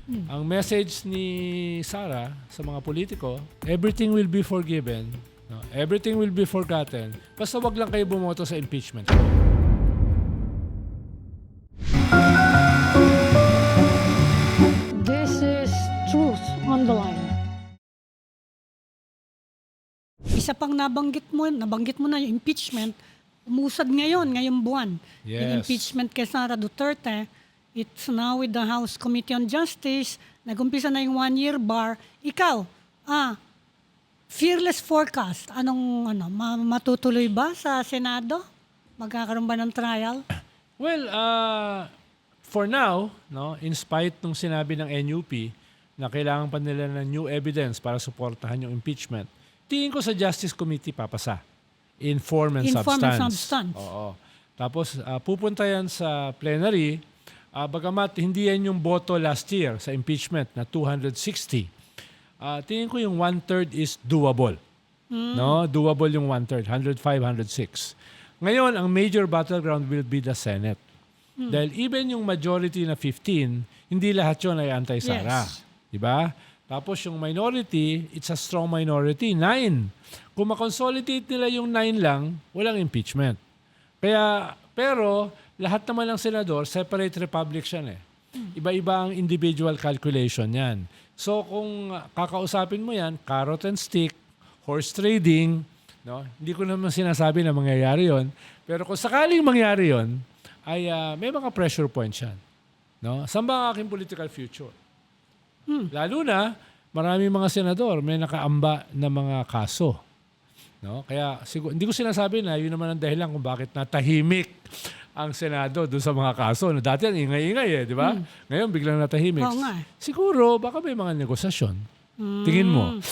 Ang message ni Sara sa mga politiko, everything will be forgiven, no? Everything will be forgotten. Basta wag lang kayo bumoto sa impeachment. This is truth on the line. Isa pang nabanggit mo na yung impeachment, umusad ngayong buwan. Yes. Yung impeachment kay Sara Duterte, it's now with the House Committee on Justice, nag-umpisa na yung 1-year bar. Ikaw, fearless forecast, matutuloy ba sa Senado? Magkakaroon ba ng trial? Well, for now, no, in spite nung sinabi ng NUP na kailangan pa nila ng new evidence para suportahan yung impeachment, tingin ko sa Justice Committee papasa. In form and substance. Oo. Tapos pupunta yan sa plenary. Bagamat hindi yan yung boto last year sa impeachment na 260. Tingin ko yung 1/3 is doable. No, doable yung 1/3, 105, 106. Ngayon, ang major battleground will be the Senate. Dahil even yung majority na 15, hindi lahat yun ay anti-Sara. Yes. Diba? Tapos yung minority, it's a strong minority, 9. Kung makonsolidate nila yung 9 lang, walang impeachment. Pero lahat naman ng senador, separate republics yan eh. Iba-iba ang individual calculation yan. So kung kakausapin mo yan, carrot and stick, horse trading, no? Hindi ko naman sinasabi na mangyayari yon. Pero kung sakaling mangyari yon, ay may mga pressure points yan. No? Saan ba ang aking political future? Lalo na, maraming mga senador may nakaamba na mga kaso. No? Kaya hindi ko sinasabi na yun naman ang dahilan kung bakit natahimik ang Senado doon sa mga kaso. No, dati ang ingay-ingay di ba? Ngayon biglang natahimik. Oo nga. Siguro, baka may mga negosasyon. Tingin mo.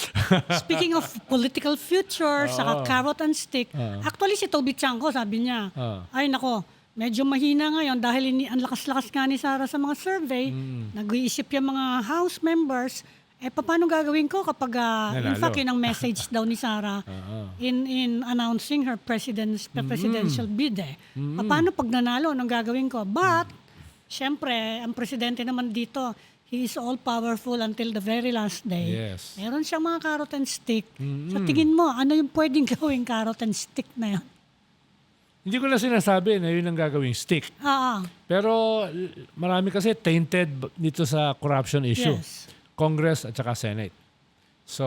Speaking of political future, saka carrot and stick, actually si Toby Chanko sabi niya, ay nako, medyo mahina ngayon dahil ang lakas-lakas nga ni Sara sa mga survey, nag-iisip yung mga House members, paano gagawin ko kapag, in fact, yun ang message daw ni Sara in announcing her presidential bid. Paano pag nanalo, anong gagawin ko? But, syempre, ang presidente naman dito, he is all-powerful until the very last day. Yes. Meron siyang mga carrot and stick. Sa tingin mo, ano yung pwedeng gawing carrot and stick na yun? Hindi ko na sinasabi na yun ang gagawing stick. Pero marami kasi tainted dito sa corruption issue. Yes. Congress at saka Senate. So,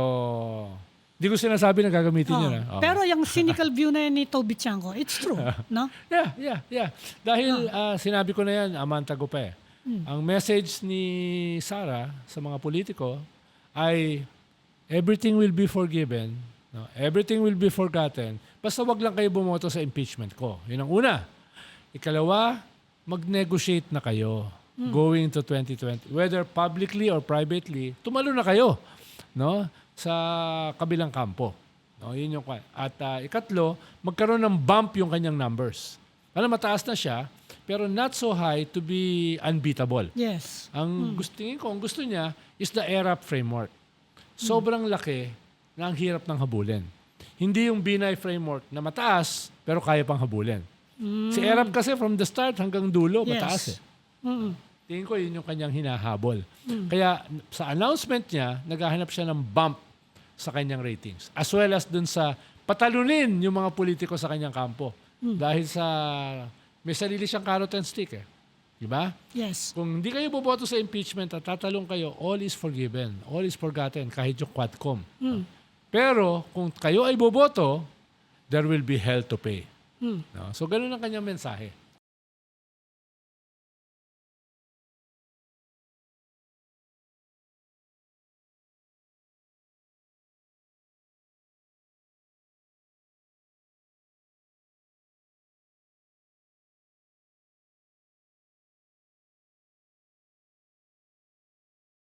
hindi ko sinasabi na gagamitin yun. Pero yung cynical view na yan ni Toby Chanko, it's true, no? Yeah. Dahil sinabi ko na yan a month ago pa eh. Ang message ni Sara sa mga politiko ay everything will be forgiven, no? Everything will be forgotten. Basta wag lang kayo bumoto sa impeachment ko. Yun ang una. Ikalawa, mag-negotiate na kayo going to 2020. Whether publicly or privately, tumalo na kayo, no? Sa kabilang kampo. No? Yun yung, at ikatlo, magkaroon ng bump yung kanyang numbers. Mataas na siya, pero not so high to be unbeatable. Yes. Ang tingin ko, ang gusto niya is the ERAP framework. Sobrang laki na ang hirap ng habulin. Hindi yung BNI framework na mataas, pero kaya pang habulin. Si ERAP kasi from the start hanggang dulo, mataas eh. Tingin ko yun yung kanyang hinahabol. Kaya sa announcement niya, naghahanap siya ng bump sa kanyang ratings. As well as dun sa patalunin yung mga politiko sa kanyang kampo. Dahil sa may sarili siyang carrot and stick eh. Diba? Yes. Kung hindi kayo boboto sa impeachment at tatalong kayo, all is forgiven. All is forgotten, kahit yung Quadcom. Pero kung kayo ay boboto, there will be hell to pay. No? So ganun ang kanyang mensahe.